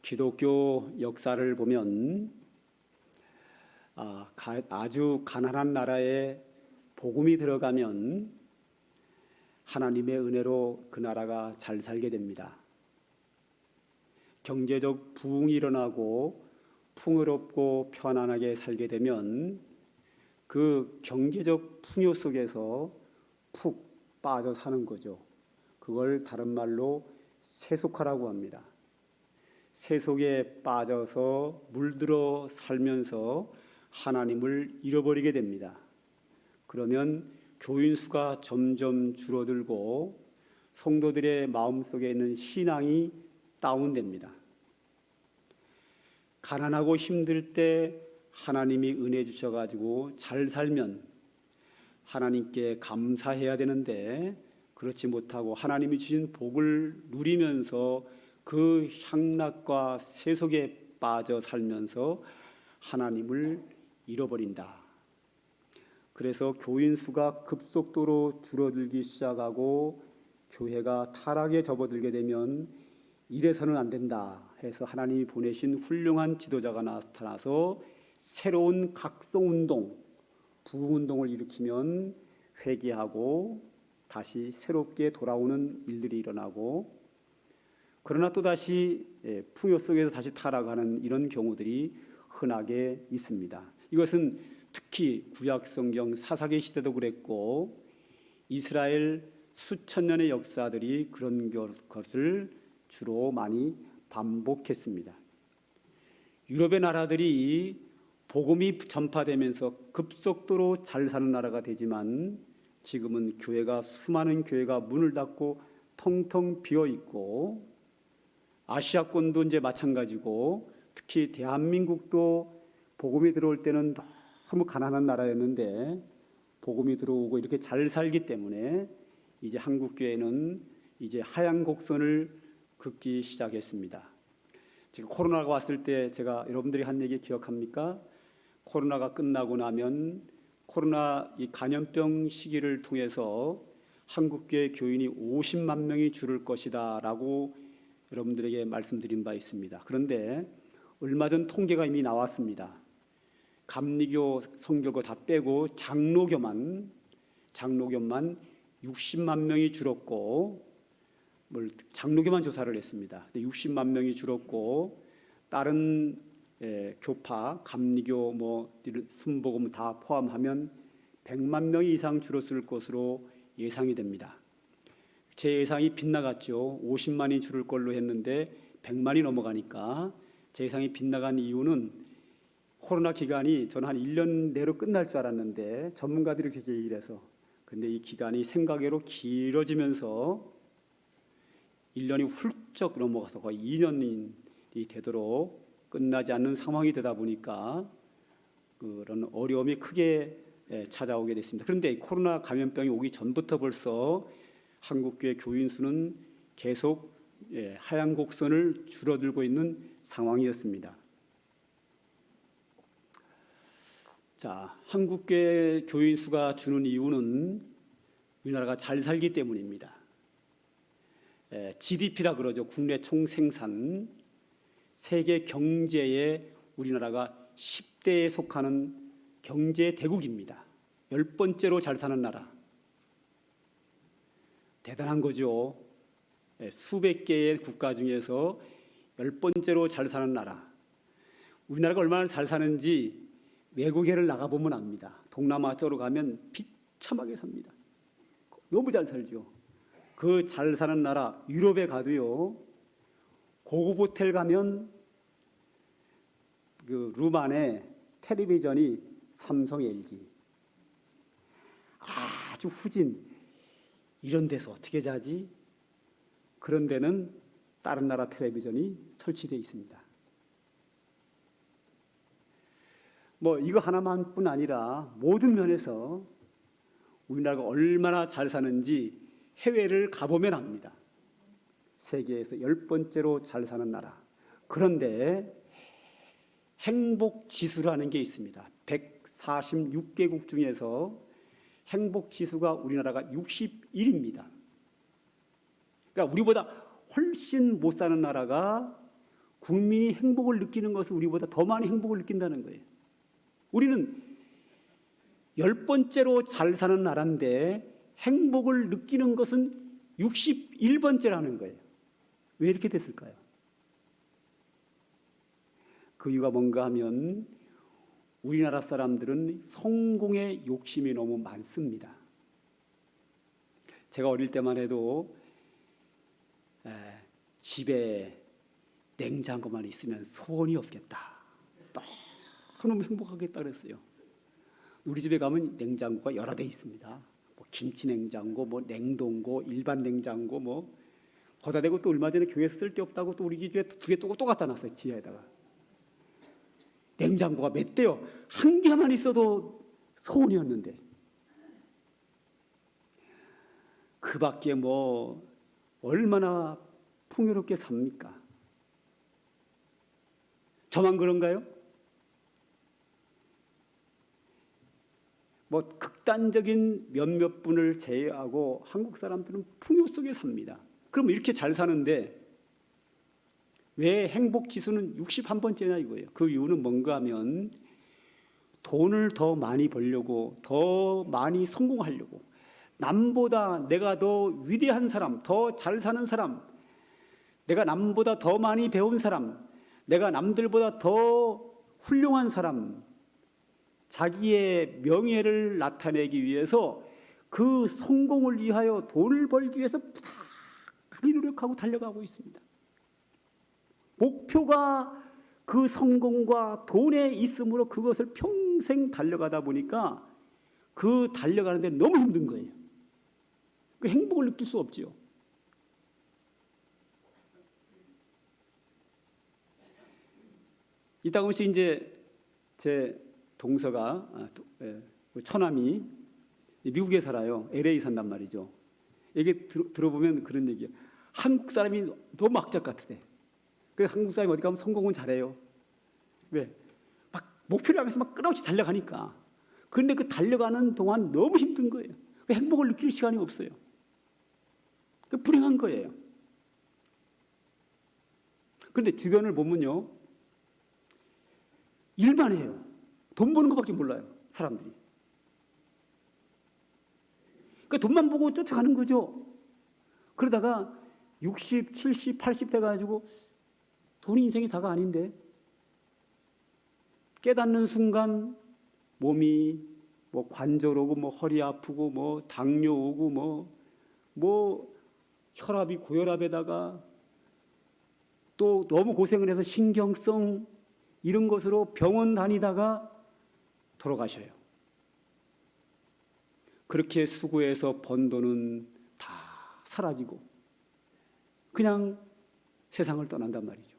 기독교 역사를 보면 아주 가난한 나라에 복음이 들어가면 하나님의 은혜로 그 나라가 잘 살게 됩니다. 경제적 부흥이 일어나고 풍요롭고 편안하게 살게 되면 그 경제적 풍요 속에서 푹 빠져 사는 거죠. 그걸 다른 말로 세속화라고 합니다. 세속에 빠져서 물들어 살면서 하나님을 잃어버리게 됩니다. 그러면 교인 수가 점점 줄어들고 성도들의 마음속에 있는 신앙이 다운됩니다. 가난하고 힘들 때 하나님이 은혜 주셔가지고 잘 살면 하나님께 감사해야 되는데 그렇지 못하고 하나님이 주신 복을 누리면서 그 향락과 세속에 빠져 살면서 하나님을 잃어버린다. 그래서 교인 수가 급속도로 줄어들기 시작하고 교회가 타락에 접어들게 되면 이래서는 안 된다 해서 하나님이 보내신 훌륭한 지도자가 나타나서 새로운 각성운동, 부흥운동을 일으키면 회개하고 다시 새롭게 돌아오는 일들이 일어나고, 그러나 또다시 풍요 속에서 다시 타락하는 이런 경우들이 흔하게 있습니다. 이것은 특히 구약성경 사사기 시대도 그랬고 이스라엘 수천 년의 역사들이 그런 것을 주로 많이 반복했습니다. 유럽의 나라들이 복음이 전파되면서 급속도로 잘 사는 나라가 되지만 지금은 수많은 교회가 문을 닫고 텅텅 비어 있고, 아시아권도 이제 마찬가지고, 특히 대한민국도 복음이 들어올 때는 너무 가난한 나라였는데 복음이 들어오고 이렇게 잘 살기 때문에 이제 한국 교회는 이제 하향 곡선을 긋기 시작했습니다. 지금 코로나가 왔을 때 제가 여러분들이 한 얘기 기억합니까? 코로나가 끝나고 나면 코로나 이 감염병 시기를 통해서 한국교회 교인이 50만 명이 줄을 것이다 라고 여러분들에게 말씀드린 바 있습니다. 그런데 얼마 전 통계가 이미 나왔습니다. 감리교 성결고 다 빼고 장로교만 60만 명이 줄었고, 장로교만 조사를 했습니다. 60만 명이 줄었고 다른 교파, 감리교, 순복음 다 포함하면 100만 명 이상 줄었을 것으로 예상이 됩니다. 제 예상이 빗나갔죠. 50만이 줄을 걸로 했는데 100만이 넘어가니까 제 예상이 빗나간 이유는 코로나 기간이 저는 한 1년 내로 끝날 줄 알았는데 전문가들이 그렇게 얘기를 해서, 근데 이 기간이 생각외로 길어지면서 1년이 훌쩍 넘어가서 거의 2년이 되도록 끝나지 않는 상황이 되다 보니까 그런 어려움이 크게 찾아오게 됐습니다. 그런데 코로나 감염병이 오기 전부터 벌써 한국교회 교인 수는 계속 하향 곡선을 줄어들고 있는 상황이었습니다. 자, 한국교회 교인 수가 주는 이유는 우리나라가 잘 살기 때문입니다. GDP라 그러죠. 국내 총생산. 세계 경제에 우리나라가 10대에 속하는 경제 대국입니다. 10번째로 잘 사는 나라. 대단한 거죠. 수백 개의 국가 중에서 10번째로 잘 사는 나라. 우리나라가 얼마나 잘 사는지 외국에를 나가보면 압니다. 동남아 쪽으로 가면 비참하게 삽니다. 너무 잘 살죠. 그 잘 사는 나라 유럽에 가도요, 고급 호텔 가면 그 룸 안에 텔레비전이 삼성, LG, 아주 후진, 이런 데서 어떻게 자지? 그런 데는 다른 나라 텔레비전이 설치되어 있습니다. 이거 하나만뿐 아니라 모든 면에서 우리나라가 얼마나 잘 사는지 해외를 가보면 압니다. 세계에서 10번째로 잘 사는 나라. 그런데 행복지수라는 게 있습니다. 146개국 중에서 행복지수가 우리나라가 61입니다. 그러니까 우리보다 훨씬 못 사는 나라가 국민이 행복을 느끼는 것은 우리보다 더 많이 행복을 느낀다는 거예요. 우리는 10번째로 잘 사는 나라인데 행복을 느끼는 것은 61번째라는 거예요. 왜 이렇게 됐을까요? 그 이유가 뭔가 하면 우리나라 사람들은 성공의 욕심이 너무 많습니다. 제가 어릴 때만 해도 집에 냉장고만 있으면 소원이 없겠다. 너무 행복하겠다 그랬어요. 우리 집에 가면 냉장고가 여러 대 있습니다. 뭐 김치 냉장고, 뭐 냉동고, 일반 냉장고, 뭐 거기다 대고 또 얼마 전에 교회에서 쓸데없다고 또 우리 집에 2개 또 갖다 놨어요. 지하에다가. 냉장고가 몇 대요? 한 개만 있어도 소원이었는데. 그 밖에 뭐 얼마나 풍요롭게 삽니까? 저만 그런가요? 뭐 극단적인 몇몇 분을 제외하고 한국 사람들은 풍요 속에 삽니다. 그럼 이렇게 잘 사는데 왜 행복 지수는 61번째냐 이거예요. 그 이유는 뭔가 하면 돈을 더 많이 벌려고, 더 많이 성공하려고, 남보다 내가 더 위대한 사람, 더 잘 사는 사람, 내가 남보다 더 많이 배운 사람, 내가 남들보다 더 훌륭한 사람, 자기의 명예를 나타내기 위해서 그 성공을 위하여 돈을 벌기 위해서 부단히 노력하고 달려가고 있습니다. 목표가 그 성공과 돈에 있으므로 그것을 평생 달려가다 보니까 그 달려가는데 너무 힘든 거예요. 그 행복을 느낄 수 없지요. 이따 보면 이제 제 동서가 처남이 미국에 살아요. LA 산단 말이죠. 이게 들어보면 그런 얘기예요. 한국 사람이 너무 악착 같으대. 그래서 한국 사람이 어디 가면 성공은 잘해요. 왜? 막 목표를 향해서 막 끊임없이 달려가니까. 그런데 그 달려가는 동안 너무 힘든 거예요. 그 행복을 느낄 시간이 없어요. 그 불행한 거예요. 그런데 주변을 보면요, 일만 해요. 돈 버는 것밖에 몰라요, 사람들이. 그러니까 돈만 보고 쫓아가는 거죠. 그러다가 60, 70, 80 돼가지고 돈이 인생이 다가 아닌데 깨닫는 순간 몸이 뭐 관절 오고 뭐 허리 아프고 뭐 당뇨 오고 뭐 혈압이 고혈압에다가 또 너무 고생을 해서 신경성 이런 것으로 병원 다니다가 돌아가셔요. 그렇게 수고해서 번 돈은 다 사라지고 그냥 세상을 떠난단 말이죠.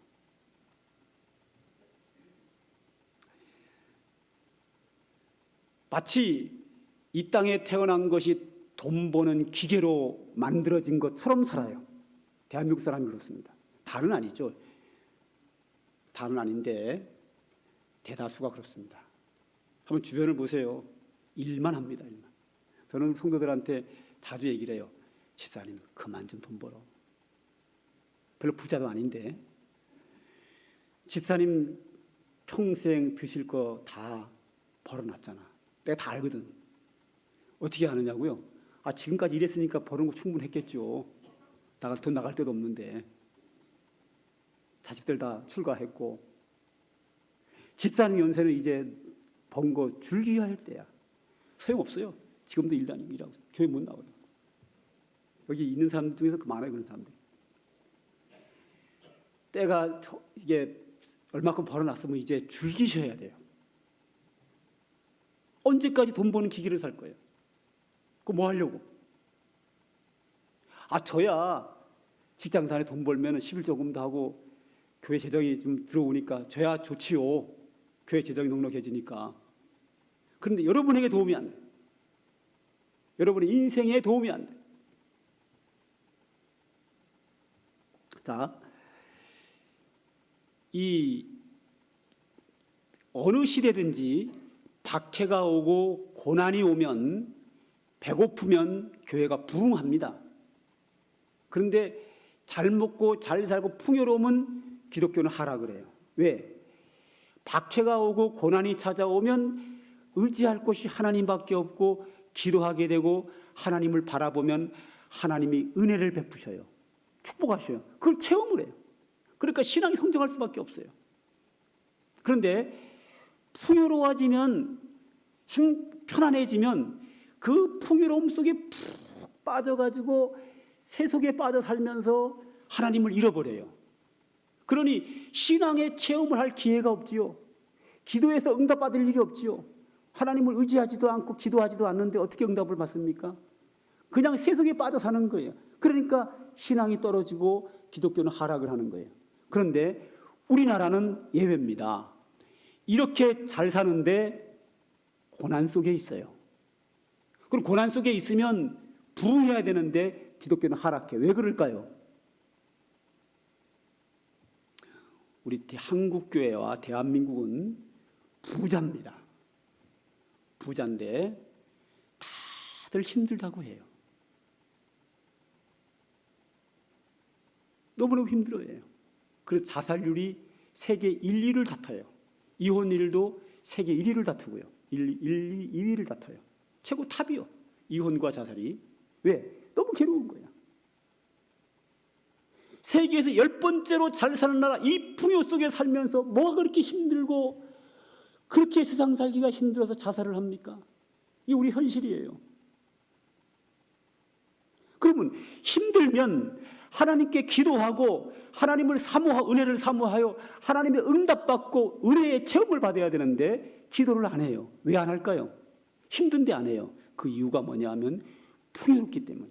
마치 이 땅에 태어난 것이 돈 버는 기계로 만들어진 것처럼 살아요. 대한민국 사람이 그렇습니다. 다는 아니죠. 다는 아닌데 대다수가 그렇습니다. 한번 주변을 보세요. 일만 합니다. 일만. 저는 성도들한테 자주 얘기를 해요. 집사님 그만 좀 돈 벌어. 별로 부자도 아닌데 집사님 평생 드실 거 다 벌어놨잖아. 내가 다 알거든. 어떻게 아느냐고요? 지금까지 일했으니까 버는 거 충분했겠죠. 돈 나갈 데도 없는데. 자식들 다 출가했고. 집사님 연세는 이제 번 거 즐겨야 할 때야. 소용없어요. 지금도 일 다니고 일하고 교회 못 나와요. 여기 있는 사람들 중에서 많아요, 그런 사람들. 때가 이게 얼마큼 벌어놨으면 이제 즐기셔야 돼요. 언제까지 돈 버는 기계를 살 거예요? 그거 뭐 하려고? 저야 직장 다니 돈 벌면 11조금도 하고 교회 재정이 좀 들어오니까 저야 좋지요. 교회 재정이 넉넉해지니까. 그런데 여러분에게 도움이 안 돼. 여러분의 인생에 도움이 안 돼. 자, 이 어느 시대든지 박해가 오고 고난이 오면 배고프면 교회가 부흥합니다. 그런데 잘 먹고 잘 살고 풍요로우면 기독교는 하락을 해요. 왜? 박해가 오고 고난이 찾아오면 의지할 곳이 하나님밖에 없고 기도하게 되고 하나님을 바라보면 하나님이 은혜를 베푸셔요. 축복하셔요. 그걸 체험을 해요. 그러니까 신앙이 성장할 수밖에 없어요. 그런데 풍요로워지면, 편안해지면 그 풍요로움 속에 푹 빠져가지고 세속에 빠져 살면서 하나님을 잃어버려요. 그러니 신앙의 체험을 할 기회가 없지요. 기도해서 응답받을 일이 없지요. 하나님을 의지하지도 않고 기도하지도 않는데 어떻게 응답을 받습니까? 그냥 세속에 빠져 사는 거예요. 그러니까 신앙이 떨어지고 기독교는 하락을 하는 거예요. 그런데 우리나라는 예외입니다. 이렇게 잘 사는데 고난 속에 있어요. 그럼 고난 속에 있으면 부흥해야 되는데 기독교는 하락해. 왜 그럴까요? 우리 한국교회와 대한민국은 부자입니다. 부자인데 다들 힘들다고 해요. 너무너무 힘들어해요. 그래서 자살률이 세계 1, 2를 다퉈요. 이혼율도 세계 1위를 다투고요. 1, 2, 2위를 다퉈요. 최고 탑이요. 이혼과 자살이. 왜? 너무 괴로운 거야. 세계에서 10번째로 잘 사는 나라, 이 풍요 속에 살면서 뭐가 그렇게 힘들고 그렇게 세상 살기가 힘들어서 자살을 합니까? 이게 우리 현실이에요. 그러면 힘들면 하나님께 기도하고 하나님을 사모하고 은혜를 사모하여 하나님의 응답받고 은혜의 체험을 받아야 되는데 기도를 안 해요. 왜 안 할까요? 힘든데 안 해요. 그 이유가 뭐냐 하면 풍요롭기 때문에.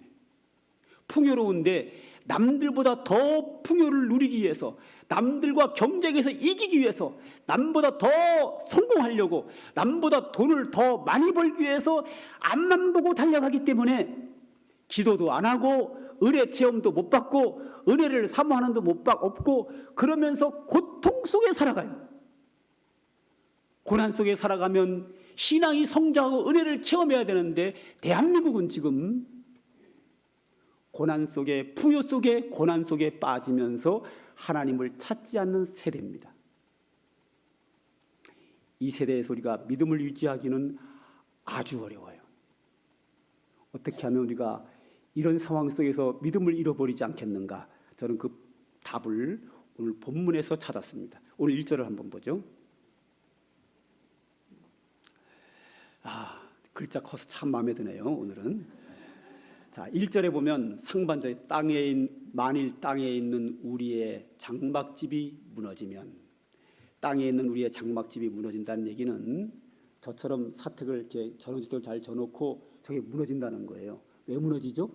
풍요로운데 남들보다 더 풍요를 누리기 위해서, 남들과 경쟁에서 이기기 위해서, 남보다 더 성공하려고, 남보다 돈을 더 많이 벌기 위해서 앞만 보고 달려가기 때문에 기도도 안 하고 은혜 체험도 못 받고 은혜를 사모하는 도 못 없고 그러면서 고통 속에 살아가요. 고난 속에 살아가면 신앙이 성장하고 은혜를 체험해야 되는데 대한민국은 지금 고난 속에, 풍요 속에, 고난 속에 빠지면서 하나님을 찾지 않는 세대입니다. 이 세대에서 우리가 믿음을 유지하기는 아주 어려워요. 어떻게 하면 우리가 이런 상황 속에서 믿음을 잃어버리지 않겠는가? 저는 그 답을 오늘 본문에서 찾았습니다. 오늘 1절을 한번 보죠. 글자 커서 참 마음에 드네요. 오늘은. 자, 1절에 보면 상반절에 만일 땅에 있는 우리의 장막집이 무너지면, 땅에 있는 우리의 장막집이 무너진다는 얘기는 저처럼 사택을 이렇게 전원주택을 잘 져놓고 저게 무너진다는 거예요. 왜 무너지죠?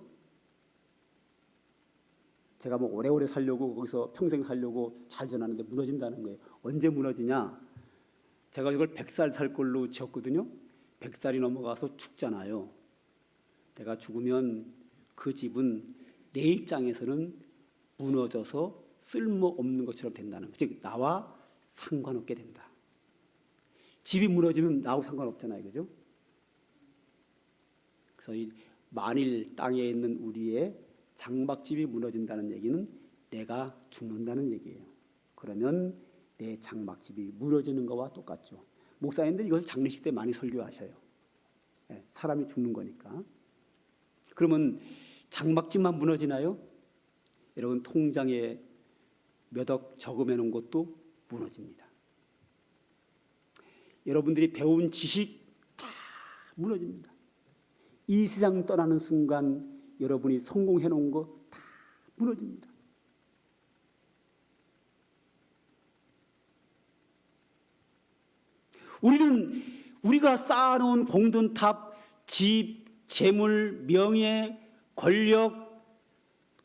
제가 뭐 오래오래 살려고 거기서 평생 살려고 잘 지어놨는데 무너진다는 거예요. 언제 무너지냐? 제가 이걸 100살 살 걸로 지었거든요. 100살이 넘어가서 죽잖아요. 내가 죽으면 그 집은 내 입장에서는 무너져서 쓸모없는 것처럼 된다는 거죠. 즉 나와 상관없게 된다. 집이 무너지면 나하고 상관없잖아요. 그죠? 그래서 이 만일 땅에 있는 우리의 장막집이 무너진다는 얘기는 내가 죽는다는 얘기예요. 그러면 내 장막집이 무너지는 거와 똑같죠. 목사님들 이것을 장례식 때 많이 설교하셔요. 사람이 죽는 거니까. 그러면 장막집만 무너지나요? 여러분 통장에 몇 억 저금해 놓은 것도 무너집니다. 여러분들이 배운 지식 다 무너집니다. 이 세상 떠나는 순간 여러분이 성공해 놓은 거 다 무너집니다. 우리가 쌓아놓은 공든탑, 집, 재물, 명예, 권력,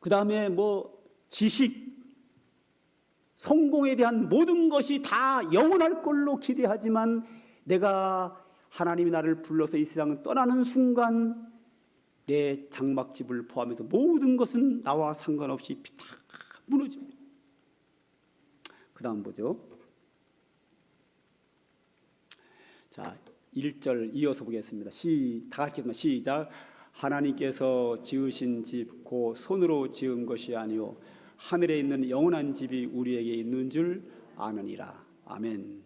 그 다음에 뭐 지식, 성공에 대한 모든 것이 다 영원할 걸로 기대하지만 내가 하나님이 나를 불러서 이 세상을 떠나는 순간 내 장막집을 포함해서 모든 것은 나와 상관없이 다 무너집니다. 그 다음 보죠. 자, 1절 이어서 보겠습니다. 다 같이 읽겠습니다. 시작. 하나님께서 지으신 집 곧 손으로 지은 것이 아니요 하늘에 있는 영원한 집이 우리에게 있는 줄 아느니라. 아멘.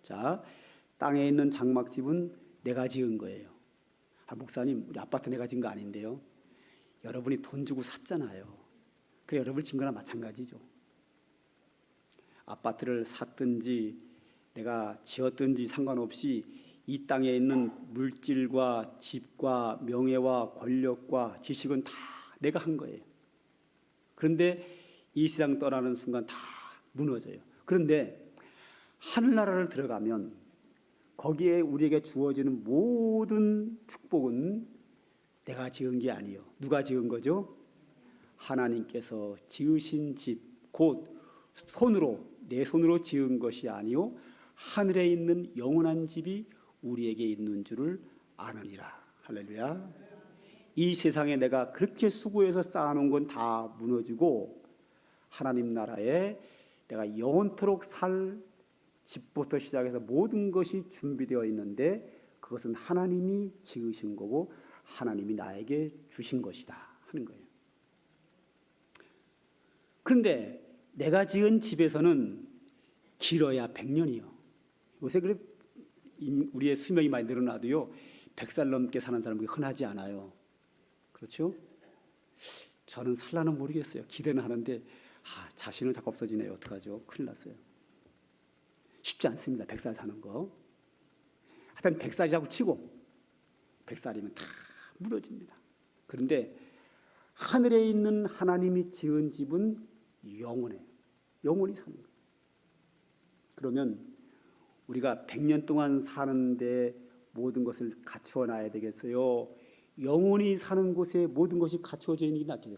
자, 땅에 있는 장막집은 내가 지은 거예요. 목사님, 우리 아파트 내가 지은 거 아닌데요. 여러분이 돈 주고 샀잖아요. 그래, 여러분이 진 거나 마찬가지죠. 아파트를 샀든지 내가 지었든지 상관없이 이 땅에 있는 물질과 집과 명예와 권력과 지식은 다 내가 한 거예요. 그런데 이 세상 떠나는 순간 다 무너져요. 그런데 하늘나라를 들어가면 거기에 우리에게 주어지는 모든 축복은 내가 지은 게 아니에요. 누가 지은 거죠? 하나님께서 지으신 집, 곧 손으로, 내 손으로 지은 것이 아니요 하늘에 있는 영원한 집이 우리에게 있는 줄을 아느니라. 할렐루야. 이 세상에 내가 그렇게 수고해서 쌓아놓은 건 다 무너지고 하나님 나라에 내가 영원토록 살 집부터 시작해서 모든 것이 준비되어 있는데 그것은 하나님이 지으신 거고 하나님이 나에게 주신 것이다 하는 거예요. 그런데 내가 지은 집에서는 길어야 100년이요. 요새 그래 우리의 수명이 많이 늘어나도요 100살 넘게 사는 사람이 흔하지 않아요. 그렇죠? 저는 살라는 모르겠어요. 기대는 하는데 자신은 자꾸 없어지네요. 어떡하죠? 큰일 났어요. 쉽지 않습니다. 100살 사는 거. 하여튼 100살이라고 치고 100살이면 다 무너집니다. 그런데 하늘에 있는 하나님이 지은 집은 영원해요. 영원히 사는 거예요. 그러면 우리가 100년 동안 사는데 모든 것을 갖추어 놔야 되겠어요? 영원히 사는 곳에 모든 것이 갖추어져 있는 게 낫겠어요?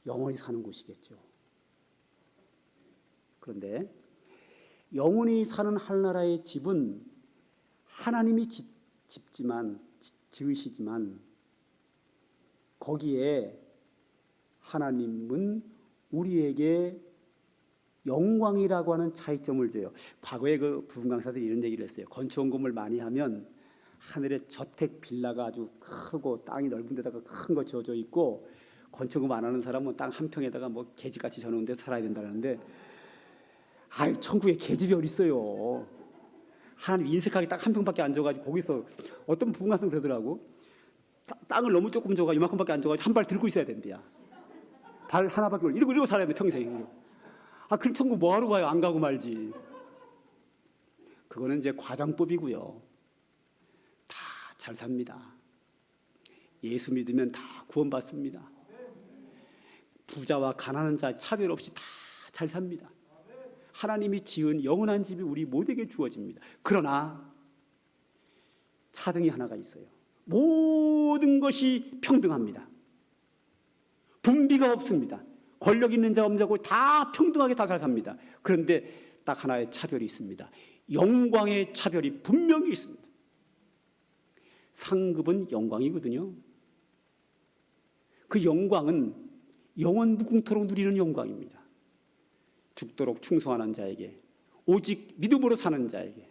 영원히 사는 곳이겠죠. 그런데 영원히 사는 하늘나라의 집은 하나님이 지으시지만 거기에 하나님은 우리에게 영광이라고 하는 차이점을 줘요. 과거에 그 부흥 강사들이 이런 얘기를 했어요. 건축원금을 많이 하면 하늘에 저택 빌라가 아주 크고 땅이 넓은 데다가 큰 거 지어져 있고 건축금 안 하는 사람은 땅 한 평에다가 뭐 계집같이 져놓은 데 살아야 된다는데 천국에 계집이 어디 있어요. 하나님 인색하게 딱 한 평밖에 안 줘가지고 거기서 어떤 부흥 강사 그러더라고. 땅을 너무 조금 줘가 이만큼밖에 안 줘가지고 한 발 들고 있어야 된대야. 발 하나밖에 이러고 살아야 돼 평생. 그럼 천국 뭐하러 가요? 안 가고 말지. 그거는 이제 과장법이고요. 다 잘 삽니다. 예수 믿으면 다 구원받습니다. 부자와 가난한 자 차별 없이 다 잘 삽니다. 하나님이 지은 영원한 집이 우리 모두에게 주어집니다. 그러나 차등이 하나가 있어요. 모든 것이 평등합니다. 분비가 없습니다. 권력 있는 자 없는 자고 다 평등하게 다 잘 삽니다. 그런데 딱 하나의 차별이 있습니다. 영광의 차별이 분명히 있습니다. 상급은 영광이거든요. 그 영광은 영원 무궁토록 누리는 영광입니다. 죽도록 충성하는 자에게, 오직 믿음으로 사는 자에게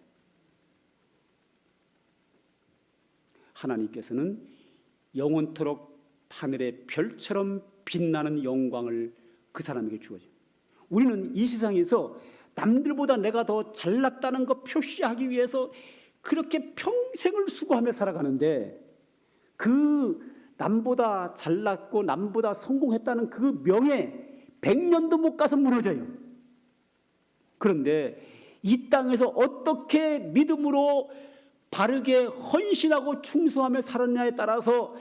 하나님께서는 영원토록 하늘의 별처럼 빛나는 영광을 그 사람에게 주어져요. 우리는 이 세상에서 남들보다 내가 더 잘났다는 거 표시하기 위해서 그렇게 평생을 수고하며 살아가는데 그 남보다 잘났고 남보다 성공했다는 그 명예 100년도 못 가서 무너져요. 그런데 이 땅에서 어떻게 믿음으로 바르게 헌신하고 충성하며 살았냐에 따라서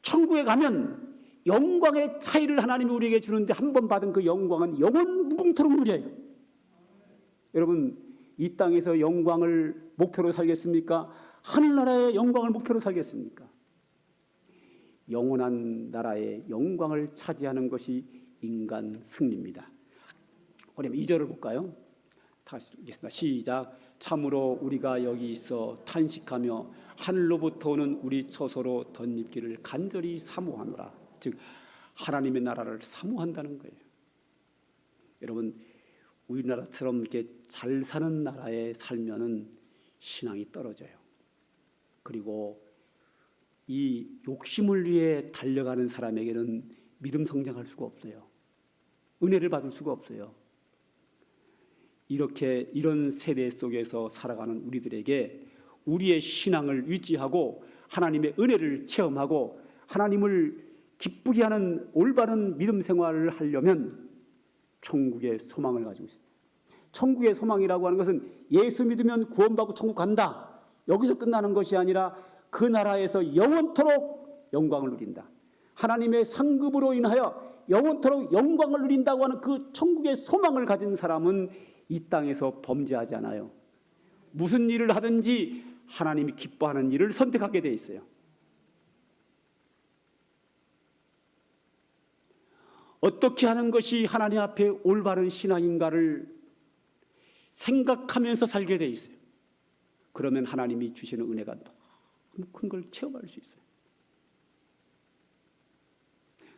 천국에 가면 영광의 차이를 하나님이 우리에게 주는데 한 번 받은 그 영광은 영원 무궁토록 누려요. 여러분, 이 땅에서 영광을 목표로 살겠습니까? 하늘나라의 영광을 목표로 살겠습니까? 영원한 나라의 영광을 차지하는 것이 인간 승리입니다. 그러면 2절을 볼까요? 다시 읽겠습니다. 시작. 참으로 우리가 여기 있어 탄식하며 하늘로부터 오는 우리 처소로 덧입기를 간절히 사모하노라. 즉 하나님의 나라를 사모한다는 거예요. 여러분, 우리나라처럼 이렇게 잘 사는 나라에 살면은 신앙이 떨어져요. 그리고 이 욕심을 위해 달려가는 사람에게는 믿음 성장할 수가 없어요. 은혜를 받을 수가 없어요. 이런 세대 속에서 살아가는 우리들에게 우리의 신앙을 유지하고 하나님의 은혜를 체험하고 하나님을 기쁘게 하는 올바른 믿음 생활을 하려면 천국의 소망을 가지고 있습니다. 천국의 소망이라고 하는 것은 예수 믿으면 구원받고 천국 간다, 여기서 끝나는 것이 아니라 그 나라에서 영원토록 영광을 누린다, 하나님의 상급으로 인하여 영원토록 영광을 누린다고 하는 그 천국의 소망을 가진 사람은 이 땅에서 범죄하지 않아요. 무슨 일을 하든지 하나님이 기뻐하는 일을 선택하게 돼 있어요. 어떻게 하는 것이 하나님 앞에 올바른 신앙인가를 생각하면서 살게 돼 있어요. 그러면 하나님이 주시는 은혜가 너무 큰 걸 체험할 수 있어요.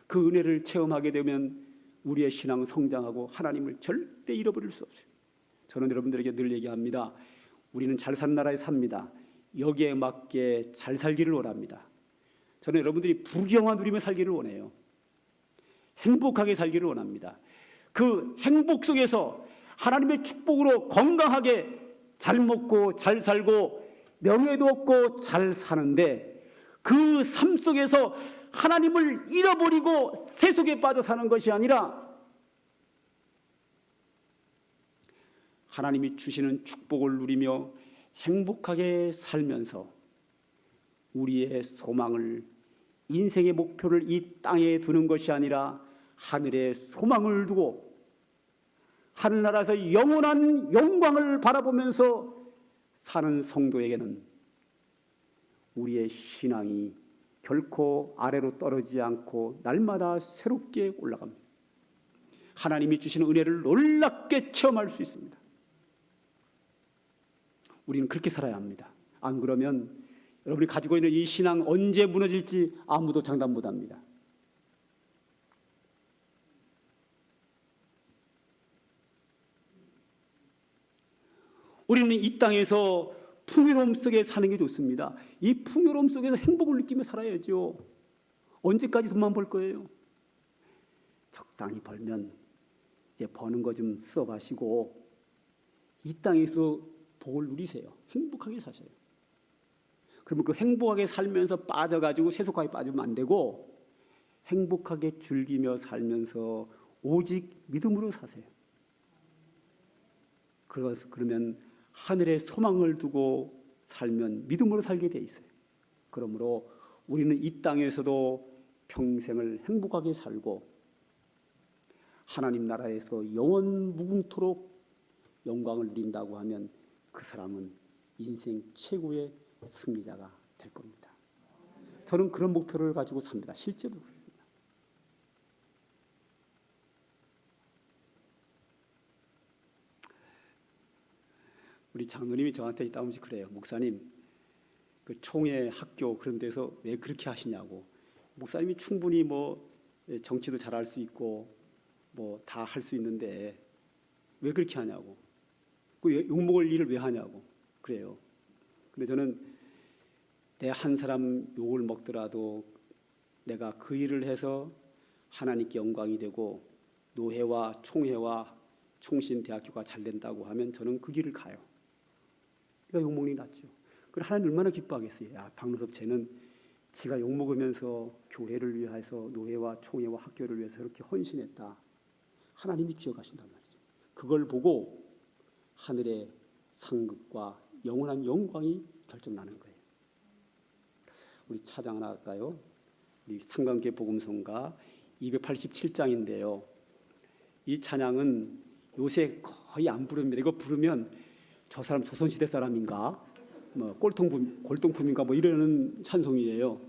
그 은혜를 체험하게 되면 우리의 신앙은 성장하고 하나님을 절대 잃어버릴 수 없어요. 저는 여러분들에게 늘 얘기합니다. 우리는 잘 산 나라에 삽니다. 여기에 맞게 잘 살기를 원합니다. 저는 여러분들이 부귀영화 누리며 살기를 원해요. 행복하게 살기를 원합니다. 그 행복 속에서 하나님의 축복으로 건강하게 잘 먹고 잘 살고 명예도 얻고 잘 사는데, 그 삶 속에서 하나님을 잃어버리고 세속에 빠져 사는 것이 아니라 하나님이 주시는 축복을 누리며 행복하게 살면서 우리의 소망을, 인생의 목표를 이 땅에 두는 것이 아니라 하늘에 소망을 두고 하늘나라에서 영원한 영광을 바라보면서 사는 성도에게는 우리의 신앙이 결코 아래로 떨어지지 않고 날마다 새롭게 올라갑니다. 하나님이 주시는 은혜를 놀랍게 체험할 수 있습니다. 우리는 그렇게 살아야 합니다. 안 그러면 여러분이 가지고 있는 이 신앙 언제 무너질지 아무도 장담 못합니다. 우리는 이 땅에서 풍요로움 속에 사는 게 좋습니다. 이 풍요로움 속에서 행복을 느끼며 살아야죠. 언제까지 돈만 벌 거예요? 적당히 벌면 이제 버는 거 좀 써가시고 이 땅에서 복을 누리세요. 행복하게 사세요. 그러면 그 행복하게 살면서 빠져가지고 세속화에 빠지면 안 되고 행복하게 즐기며 살면서 오직 믿음으로 사세요. 그러면 하늘에 소망을 두고 살면 믿음으로 살게 돼 있어요. 그러므로 우리는 이 땅에서도 평생을 행복하게 살고 하나님 나라에서 영원 무궁토록 영광을 누린다고 하면 그 사람은 인생 최고의 승리자가 될 겁니다. 저는 그런 목표를 가지고 삽니다. 실제로 그렇습니다. 우리 장로님이 저한테 있다 보면 그래요. 목사님, 그 총회 학교 그런 데서 왜 그렇게 하시냐고. 목사님이 충분히 뭐 정치도 잘할 수 있고 뭐 다 할 수 있는데 왜 그렇게 하냐고. 그 욕먹을 일을 왜 하냐고 그래요. 근데 저는 내 한 사람 욕을 먹더라도 내가 그 일을 해서 하나님께 영광이 되고 노회와 총회와 총신대학교가 잘 된다고 하면 저는 그 길을 가요. 그러니까 욕먹는 게 낫죠. 그럼 하나님 얼마나 기뻐하겠어요. 야, 박노섭 쟤는 지가 욕먹으면서 교회를 위해서 노회와 총회와 학교를 위해서 이렇게 헌신했다. 하나님이 기억하신단 말이죠. 그걸 보고 하늘의 상급과 영원한 영광이 결정나는 거예요. 우리 차장 하나 할까요? 우리 상관계 복음성가 287장인데요. 이 찬양은 요새 거의 안 부릅니다. 이거 부르면 저 사람 조선시대 사람인가? 뭐 골동품인가? 뭐 이러는 찬송이에요.